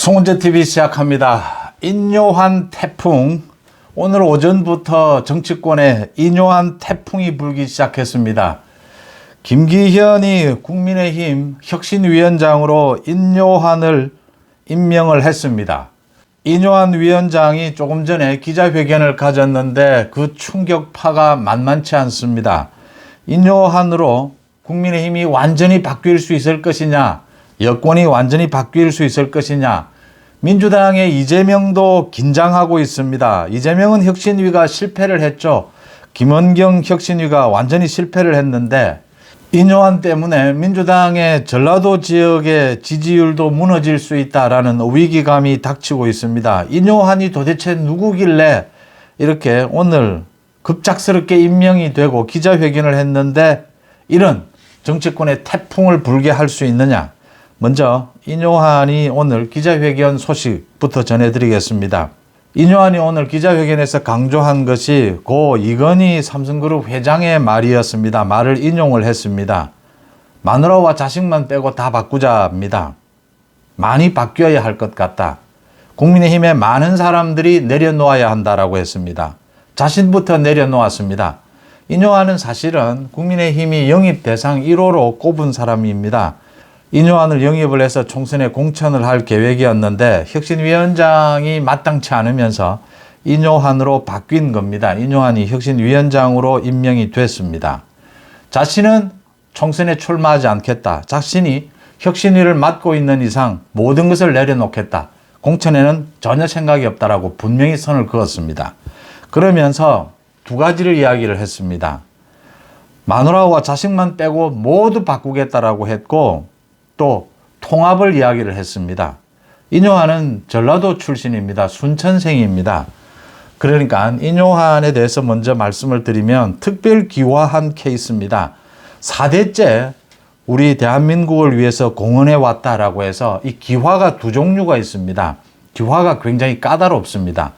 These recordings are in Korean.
송은재TV 시작합니다. 인요한 태풍. 오늘 오전부터 정치권에 인요한 태풍이 불기 시작했습니다. 김기현이 국민의힘 혁신위원장으로 인요한을 임명을 했습니다. 인요한 위원장이 조금 전에 기자회견을 가졌는데 그 충격파가 만만치 않습니다. 인요한으로 국민의힘이 완전히 바뀔 수 있을 것이냐, 여권이 완전히 바뀔 수 있을 것이냐, 민주당의 이재명도 긴장하고 있습니다. 이재명은 혁신위가 실패를 했죠. 김원경 혁신위가 완전히 실패를 했는데 인요한 때문에 민주당의 전라도 지역의 지지율도 무너질 수 있다라는 위기감이 닥치고 있습니다. 인요한이 도대체 누구길래 이렇게 오늘 급작스럽게 임명이 되고 기자회견을 했는데 이런 정치권의 태풍을 불게 할 수 있느냐. 먼저 인요한이 오늘 기자회견 소식부터 전해드리겠습니다. 인요한이 오늘 기자회견에서 강조한 것이 고 이건희 삼성그룹 회장의 말이었습니다. 말을 인용을 했습니다. 마누라와 자식만 빼고 다 바꾸자입니다. 많이 바뀌어야 할 것 같다. 국민의힘에 많은 사람들이 내려놓아야 한다라고 했습니다. 자신부터 내려놓았습니다. 인요한은 사실은 국민의힘이 영입 대상 1호로 꼽은 사람입니다. 인요한을 영입을 해서 총선에 공천을 할 계획이었는데 혁신위원장이 마땅치 않으면서 인요한으로 바뀐 겁니다. 인요한이 혁신위원장으로 임명이 됐습니다. 자신은 총선에 출마하지 않겠다. 자신이 혁신위를 맡고 있는 이상 모든 것을 내려놓겠다. 공천에는 전혀 생각이 없다라고 분명히 선을 그었습니다. 그러면서 두 가지를 이야기를 했습니다. 마누라와 자식만 빼고 모두 바꾸겠다라고 했고 또 통합을 이야기를 했습니다. 인요한은 전라도 출신입니다. 순천생입니다. 그러니까 인요한에 대해서 먼저 말씀을 드리면 특별 기화한 케이스입니다. 4대째 우리 대한민국을 위해서 공헌해 왔다라고 해서 이 기화가 두 종류가 있습니다. 기화가 굉장히 까다롭습니다.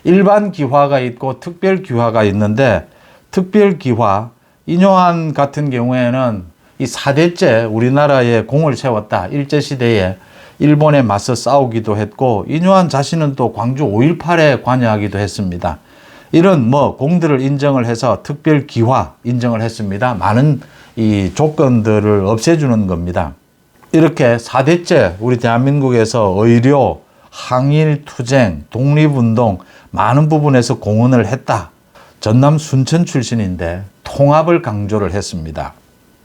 일반 기화가 있고 특별 기화가 있는데 특별 기화, 인요한 같은 경우에는 이 4대째 우리나라에 공을 세웠다. 일제시대에 일본에 맞서 싸우기도 했고 인요한 자신은 또 광주 5.18에 관여하기도 했습니다. 이런 공들을 인정을 해서 특별 기화 인정을 했습니다. 많은 이 조건들을 없애주는 겁니다. 이렇게 4대째 우리 대한민국에서 의료, 항일, 투쟁, 독립운동 많은 부분에서 공헌을 했다. 전남 순천 출신인데 통합을 강조를 했습니다.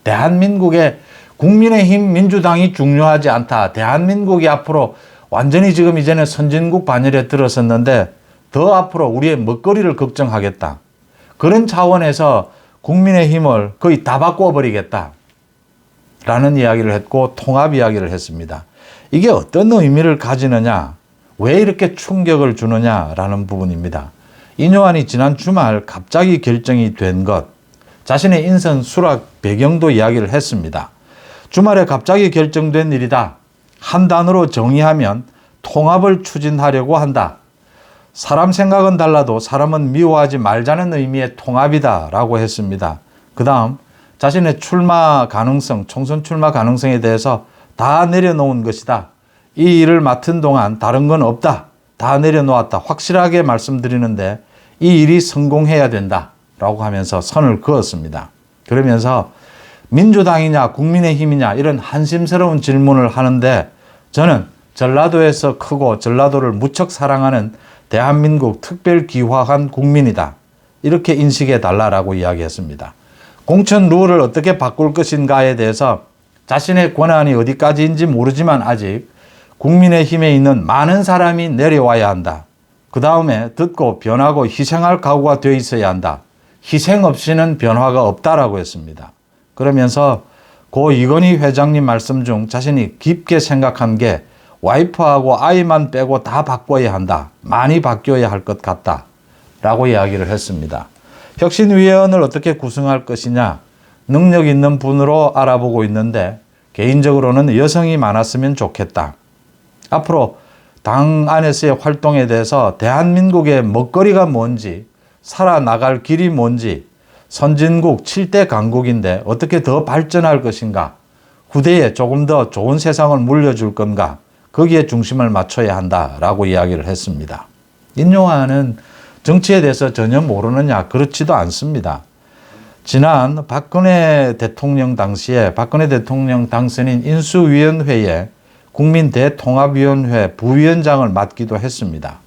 대한민국의 국민의힘 민주당이 중요하지 않다. 대한민국이 앞으로 완전히 지금 이제는 선진국 반열에 들어섰는데 더 앞으로 우리의 먹거리를 걱정하겠다. 그런 차원에서 국민의힘을 거의 다 바꿔버리겠다. 라는 이야기를 했고 통합 이야기를 했습니다. 이게 어떤 의미를 가지느냐, 왜 이렇게 충격을 주느냐라는 부분입니다. 인요한이 지난 주말 갑자기 결정이 된 것, 자신의 인선 수락 배경도 이야기를 했습니다. 주말에 갑자기 결정된 일이다. 한 단어로 정의하면 통합을 추진하려고 한다. 사람 생각은 달라도 사람은 미워하지 말자는 의미의 통합이다 라고 했습니다. 그 다음 자신의 출마 가능성, 총선 출마 가능성에 대해서 다 내려놓은 것이다. 이 일을 맡은 동안 다른 건 없다. 다 내려놓았다. 확실하게 말씀드리는데 이 일이 성공해야 된다. 라고 하면서 선을 그었습니다. 그러면서 민주당이냐 국민의힘이냐 이런 한심스러운 질문을 하는데 저는 전라도에서 크고 전라도를 무척 사랑하는 대한민국 특별 기화한 국민이다. 이렇게 인식해 달라라고 이야기했습니다. 공천 룰을 어떻게 바꿀 것인가에 대해서 자신의 권한이 어디까지인지 모르지만 아직 국민의힘에 있는 많은 사람이 내려와야 한다. 그 다음에 듣고 변하고 희생할 각오가 되어 있어야 한다. 희생 없이는 변화가 없다라고 했습니다. 그러면서 고 이건희 회장님 말씀 중 자신이 깊게 생각한 게 와이프하고 아이만 빼고 다 바꿔야 한다. 많이 바뀌어야 할 것 같다. 라고 이야기를 했습니다. 혁신위원을 어떻게 구성할 것이냐, 능력 있는 분으로 알아보고 있는데 개인적으로는 여성이 많았으면 좋겠다. 앞으로 당 안에서의 활동에 대해서 대한민국의 먹거리가 뭔지, 살아나갈 길이 뭔지, 선진국 7대 강국인데 어떻게 더 발전할 것인가, 후대에 조금 더 좋은 세상을 물려줄 건가, 거기에 중심을 맞춰야 한다라고 이야기를 했습니다. 인요한은 정치에 대해서 전혀 모르느냐? 그렇지도 않습니다. 지난 박근혜 대통령 당시에 박근혜 대통령 당선인 인수위원회에 국민대통합위원회 부위원장을 맡기도 했습니다.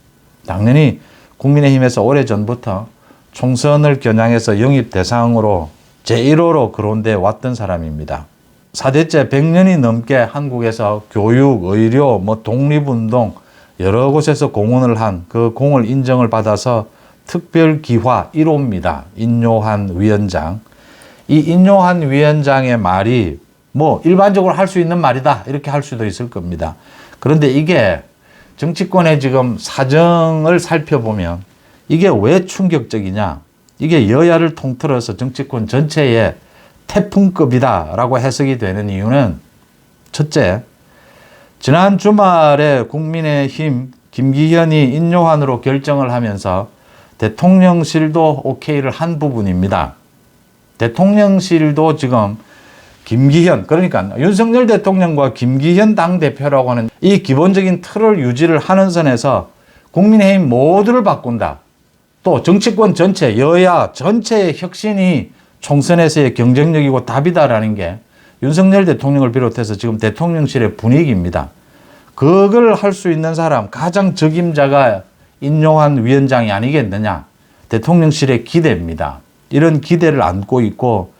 당연히 국민의힘에서 오래전부터 총선을 겨냥해서 영입 대상으로 제1호로 거론돼 왔던 사람입니다. 4대째 100년이 넘게 한국에서 교육, 의료, 독립운동 여러 곳에서 공헌을 한 그 공을 인정을 받아서 특별기화 1호입니다. 인요한 위원장. 이 인요한 위원장의 말이 일반적으로 할 수 있는 말이다 이렇게 할 수도 있을 겁니다. 그런데 이게 정치권의 지금 사정을 살펴보면 이게 왜 충격적이냐? 이게 여야를 통틀어서 정치권 전체의 태풍급이다라고 해석이 되는 이유는 첫째, 지난 주말에 국민의힘 김기현이 인요한으로 결정을 하면서 대통령실도 오케이를 한 부분입니다. 대통령실도 지금 김기현, 그러니까 윤석열 대통령과 김기현 당대표라고 하는 이 기본적인 틀을 유지를 하는 선에서 국민의힘 모두를 바꾼다. 또 정치권 전체, 여야 전체의 혁신이 총선에서의 경쟁력이고 답이다라는 게 윤석열 대통령을 비롯해서 지금 대통령실의 분위기입니다. 그걸 할 수 있는 사람, 가장 적임자가 인요한 위원장이 아니겠느냐. 대통령실의 기대입니다. 이런 기대를 안고 있고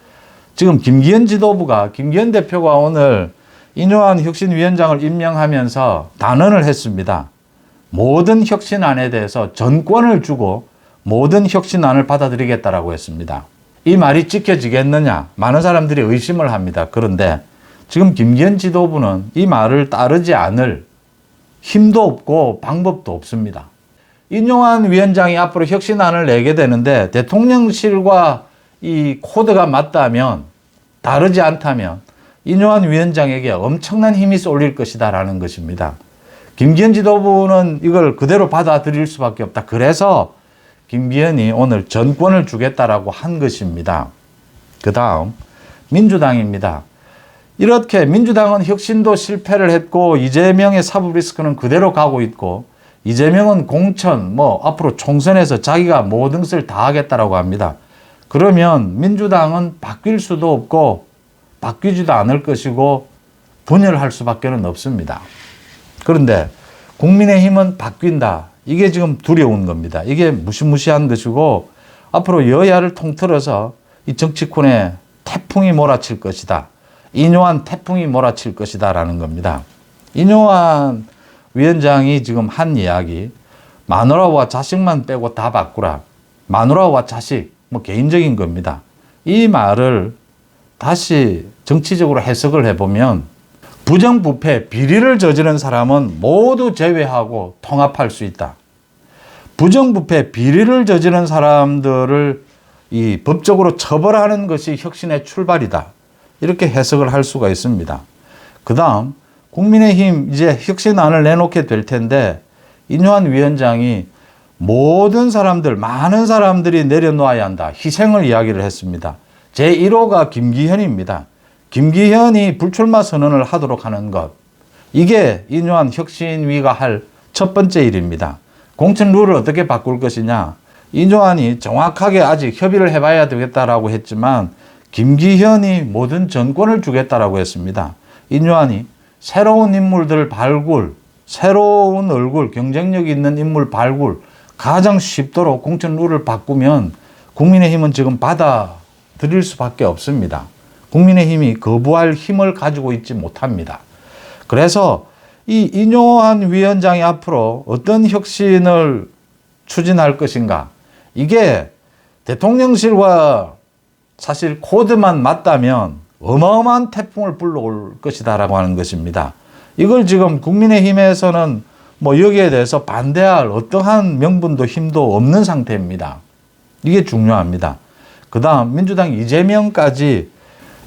지금 김기현 지도부가, 김기현 대표가 오늘 인요한 혁신위원장을 임명하면서 단언을 했습니다. 모든 혁신안에 대해서 전권을 주고 모든 혁신안을 받아들이겠다라고 했습니다. 이 말이 지켜지겠느냐? 많은 사람들이 의심을 합니다. 그런데 지금 김기현 지도부는 이 말을 따르지 않을 힘도 없고 방법도 없습니다. 인요한 위원장이 앞으로 혁신안을 내게 되는데 대통령실과 이 코드가 맞다면, 다르지 않다면 인요한 위원장에게 엄청난 힘이 쏠릴 것이다라는 것입니다. 김기현 지도부는 이걸 그대로 받아들일 수밖에 없다. 그래서 김기현이 오늘 전권을 주겠다라고 한 것입니다. 그 다음 민주당입니다. 이렇게 민주당은 혁신도 실패를 했고 이재명의 사법 리스크는 그대로 가고 있고 이재명은 공천, 앞으로 총선에서 자기가 모든 것을 다 하겠다라고 합니다. 그러면 민주당은 바뀔 수도 없고 바뀌지도 않을 것이고 분열할 수밖에 없습니다. 그런데 국민의힘은 바뀐다. 이게 지금 두려운 겁니다. 이게 무시무시한 것이고 앞으로 여야를 통틀어서 이 정치권에 태풍이 몰아칠 것이다. 인요한 태풍이 몰아칠 것이다 라는 겁니다. 인요한 위원장이 지금 한 이야기, 마누라와 자식만 빼고 다 바꾸라. 마누라와 자식, 개인적인 겁니다. 이 말을 다시 정치적으로 해석을 해보면 부정부패, 비리를 저지른 사람은 모두 제외하고 통합할 수 있다. 부정부패, 비리를 저지른 사람들을 이 법적으로 처벌하는 것이 혁신의 출발이다. 이렇게 해석을 할 수가 있습니다. 그 다음 국민의힘 이제 혁신안을 내놓게 될 텐데 인요한 위원장이 모든 사람들, 많은 사람들이 내려놓아야 한다. 희생을 이야기를 했습니다. 제1호가 김기현입니다. 김기현이 불출마 선언을 하도록 하는 것. 이게 인요한 혁신위가 할 첫 번째 일입니다. 공천 룰을 어떻게 바꿀 것이냐. 인요한이 정확하게 아직 협의를 해봐야 되겠다라고 했지만 김기현이 모든 전권을 주겠다라고 했습니다. 인요한이 새로운 인물들 발굴, 새로운 얼굴, 경쟁력 있는 인물 발굴, 가장 쉽도록 공천 룰을 바꾸면 국민의힘은 지금 받아들일 수밖에 없습니다. 국민의힘이 거부할 힘을 가지고 있지 못합니다. 그래서 이 인요한 위원장이 앞으로 어떤 혁신을 추진할 것인가, 이게 대통령실과 사실 코드만 맞다면 어마어마한 태풍을 불러올 것이다라고 하는 것입니다. 이걸 지금 국민의힘에서는 여기에 대해서 반대할 어떠한 명분도 힘도 없는 상태입니다. 이게 중요합니다. 그 다음 민주당 이재명까지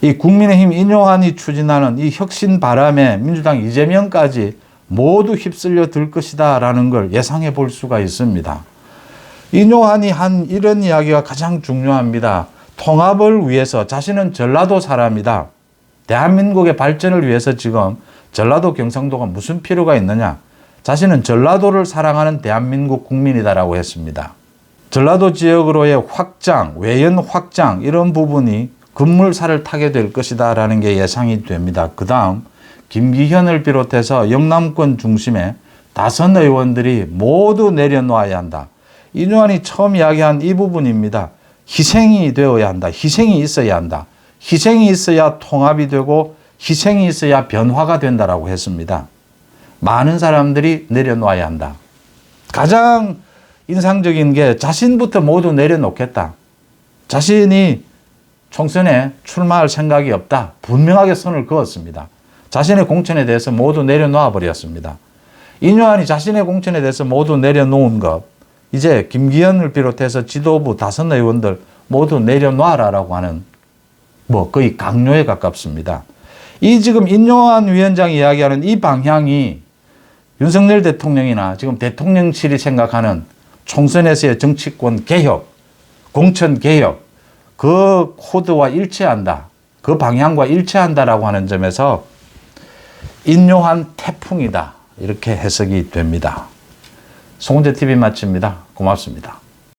이 국민의힘 인요한이 추진하는 이 혁신 바람에 민주당 이재명까지 모두 휩쓸려 들 것이다 라는 걸 예상해 볼 수가 있습니다. 인요한이 한 이런 이야기가 가장 중요합니다. 통합을 위해서, 자신은 전라도 사람이다. 대한민국의 발전을 위해서 지금 전라도 경상도가 무슨 필요가 있느냐. 자신은 전라도를 사랑하는 대한민국 국민이다라고 했습니다. 전라도 지역으로의 확장, 외연 확장 이런 부분이 급물살을 타게 될 것이다 라는 게 예상이 됩니다. 그 다음 김기현을 비롯해서 영남권 중심의 다선 의원들이 모두 내려놓아야 한다. 인요한이 처음 이야기한 이 부분입니다. 희생이 되어야 한다. 희생이 있어야 한다. 희생이 있어야 통합이 되고 희생이 있어야 변화가 된다라고 했습니다. 많은 사람들이 내려놓아야 한다. 가장 인상적인 게 자신부터 모두 내려놓겠다. 자신이 총선에 출마할 생각이 없다. 분명하게 선을 그었습니다. 자신의 공천에 대해서 모두 내려놓아 버렸습니다. 인요한이 자신의 공천에 대해서 모두 내려놓은 것, 이제 김기현을 비롯해서 지도부 다선 의원들 모두 내려놓아라라고 하는 거의 강요에 가깝습니다. 이 지금 인요한 위원장이 이야기하는 이 방향이 윤석열 대통령이나 지금 대통령실이 생각하는 총선에서의 정치권 개혁, 공천 개혁, 그 코드와 일치한다. 그 방향과 일치한다라고 하는 점에서 인요한 태풍이다. 이렇게 해석이 됩니다. 송은재TV 마칩니다. 고맙습니다.